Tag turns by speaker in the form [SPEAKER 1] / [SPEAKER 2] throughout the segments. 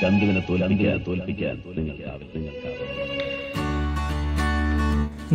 [SPEAKER 1] ചന്തുവിനെ തോൽപ്പിക്കാൻ നിങ്ങൾക്ക്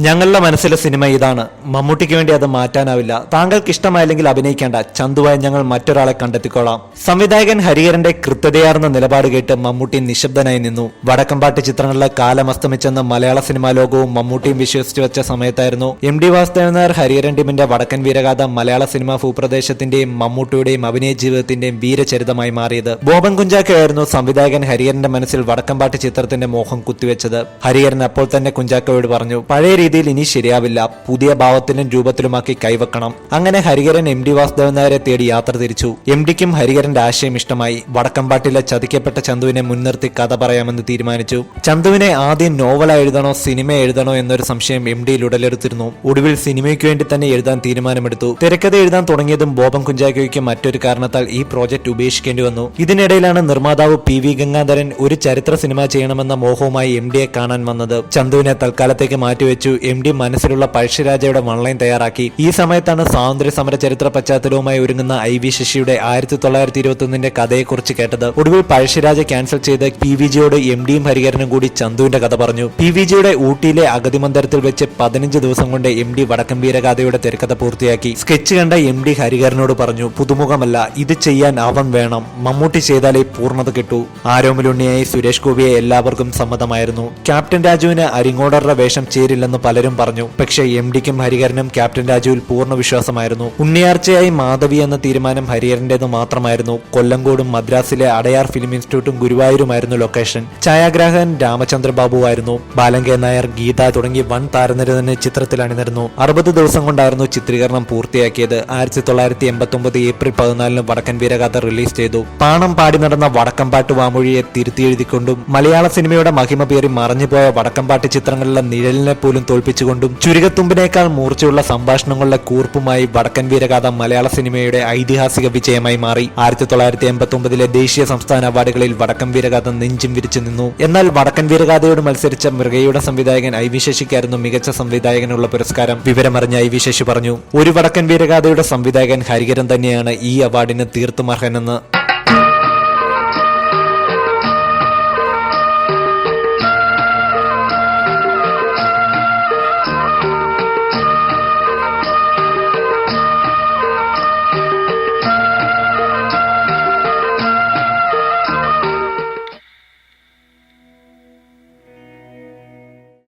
[SPEAKER 2] ഞങ്ങളുടെ മനസ്സിലെ സിനിമ ഇതാണ്. മമ്മൂട്ടിക്ക് വേണ്ടി അത് മാറ്റാനാവില്ല. താങ്കൾക്ക് ഇഷ്ടമായില്ലെങ്കിൽ അഭിനയിക്കേണ്ട. ചന്തുവായി ഞങ്ങൾ മറ്റൊരാളെ കണ്ടെത്തിക്കോളാം. സംവിധായകൻ ഹരിഹരന്റെ കൃത്യതയാർന്ന നിലപാട് കേട്ട് മമ്മൂട്ടി നിശബ്ദനായി നിന്നു. വടക്കംപാട്ട് ചിത്രങ്ങളിലെ കാലം അസ്തമിച്ചെന്ന് മലയാള സിനിമാ ലോകവും മമ്മൂട്ടിയും വിശ്വസിച്ചു വെച്ച സമയത്തായിരുന്നു MD വാസുദേവൻ നായർ ഹരിഹരൻ ടീമിന്റെ വടക്കൻ വീരഗാഥ മലയാള സിനിമാ ഭൂപ്രദേശത്തിന്റെയും മമ്മൂട്ടിയുടെയും അഭിനയ ജീവിതത്തിന്റെയും വീരചരിതമായി മാറിയത്. ബോബൻ കുഞ്ചാക്കോയായിരുന്നു സംവിധായകൻ ഹരിഹരന്റെ മനസ്സിൽ വടക്കംപാട്ട് ചിത്രത്തിന്റെ മോഹം കുത്തിവെച്ചത്. ഹരിഹരൻ അപ്പോൾ തന്നെ കുഞ്ചാക്കോയോട് പറഞ്ഞു, പഴയ രീതിയിൽ ഇനി ശരിയാവില്ല, പുതിയ ഭാവത്തിലും രൂപത്തിലുമാക്കി കൈവെക്കണം. അങ്ങനെ ഹരിഹരൻ MD വാസുദേവൻ നായരെ തേടി യാത്ര തിരിച്ചു. MDക്കും ഹരിഹരന്റെ ആശയം ഇഷ്ടമായി. വടക്കംപാട്ടിലെ ചതിക്കപ്പെട്ട ചന്തുവിനെ മുൻനിർത്തി കഥ പറയാമെന്ന് തീരുമാനിച്ചു. ചന്തുവിനെ ആദ്യം നോവൽ എഴുതണോ സിനിമ എഴുതണോ എന്നൊരു സംശയം MDയിൽ ഉടലെടുത്തിരുന്നു. ഒടുവിൽ സിനിമയ്ക്ക് വേണ്ടി തന്നെ എഴുതാൻ തീരുമാനമെടുത്തു. തിരക്കഥ എഴുതാൻ തുടങ്ങിയതും ബോബൻ കുഞ്ചാക്കോയ്ക്ക് മറ്റൊരു കാരണത്താൽ ഈ പ്രോജക്ട് ഉപേക്ഷിക്കേണ്ടി വന്നു. ഇതിനിടയിലാണ് നിർമ്മാതാവ് PV ഗംഗാധരൻ ഒരു ചരിത്ര സിനിമ ചെയ്യണമെന്ന മോഹവുമായി MDയെ കാണാൻ വന്നത്. ചന്തുവിനെ തൽക്കാലത്തേക്ക് മാറ്റിവെച്ചു. MD മനസ്സിലുള്ള പഴശ്ശിരാജയുടെ വൺലൈൻ തയ്യാറാക്കി. ഈ സമയത്താണ് സ്വാതന്ത്ര്യ സമര ചരിത്ര പശ്ചാത്തലവുമായി ഒരുങ്ങുന്ന IV ശശിയുടെ 1921 കഥയെക്കുറിച്ച് കേട്ടത്. ഒടുവിൽ പഴശ്ശിരാജ ക്യാൻസൽ ചെയ്ത് PVജിയോട് MDയും ഹരിഹരനും കൂടി ചന്തുവിന്റെ കഥ പറഞ്ഞു. PVജിയുടെ ഊട്ടിയിലെ അഗതി മന്ദിരത്തിൽ വെച്ച് 15 ദിവസം കൊണ്ട് MD വടക്കൻ വീരഗാഥയുടെ തിരക്കഥ പൂർത്തിയാക്കി. സ്കെച്ച് കണ്ട MD ഹരിഹരനോട് പറഞ്ഞു, പുതുമുഖമല്ല, ഇത് ചെയ്യാൻ അവൻ വേണം. മമ്മൂട്ടി ചെയ്താലേ പൂർണ്ണത കിട്ടൂ. ആരോമലുണ്ണിയായി സുരേഷ് ഗോപിയെ എല്ലാവർക്കും സമ്മതമായിരുന്നു. ക്യാപ്റ്റൻ രാജുവിന് അരിങ്ങോടറുടെ വേഷം ചേരില്ലെന്ന് പലരും പറഞ്ഞു. പക്ഷേ MDക്കും ഹരിഹരനും ക്യാപ്റ്റൻ രാജുവിൽ പൂർണ്ണ വിശ്വാസമായിരുന്നു. ഉണ്ണിയാർച്ചയായി മാധവി എന്ന തീരുമാനം ഹരിഹരന്റേത് മാത്രമായിരുന്നു. കൊല്ലങ്കോടും മദ്രാസിലെ അടയാർ ഫിലിം ഇൻസ്റ്റിറ്റ്യൂട്ടും ഗുരുവായൂരുമായിരുന്നു ലൊക്കേഷൻ. ഛായാഗ്രാഹകൻ രാമചന്ദ്രബാബു ആയിരുന്നു. ബാലങ്കെ നായർ, ഗീത തുടങ്ങി വൻ താരനിര തന്നെ ചിത്രത്തിൽ അണിനിരന്നു. 60 ദിവസം കൊണ്ടായിരുന്നു ചിത്രീകരണം പൂർത്തിയാക്കിയത്. 1989 ഏപ്രിൽ 14 വടക്കൻ വീരഗാഥ റിലീസ് ചെയ്തു. പാണം പാടി നടന്ന വടക്കംപാട്ട് വാമൊഴിയെ തിരുത്തിയെഴുതിക്കൊണ്ടും മലയാള സിനിമയുടെ മഹിമ പേറി മറഞ്ഞുപോയ വടക്കംപാട്ട് ചിത്രങ്ങളിലെ നിഴലിനെ പോലും തോൽപ്പിച്ചുകൊണ്ടും ചുരുകത്തുമ്പിനേക്കാൾ മൂർച്ചയുള്ള സംഭാഷണങ്ങളുടെ കൂർപ്പുമായി വടക്കൻ വീരഗാഥ മലയാള സിനിമയുടെ ഐതിഹാസിക വിജയമായി മാറി. 1989 ദേശീയ സംസ്ഥാന അവാർഡുകളിൽ വടക്കൻ വീരഗാഥ നെഞ്ചും വിരിച്ചു നിന്നു. എന്നാൽ വടക്കൻ വീരഗാഥയോട് മത്സരിച്ച മൃഗയുടെ സംവിധായകൻ IV ശശിക്കായിരുന്നു മികച്ച സംവിധായകനുള്ള പുരസ്കാരം. വിവരമറിഞ്ഞ IV ശശി പറഞ്ഞു, ഒരു വടക്കൻ വീരഗാഥയുടെ സംവിധായകൻ ഹരിഹരൻ തന്നെയാണ് ഈ അവാർഡിന് തീർത്തും അർഹനെന്ന്.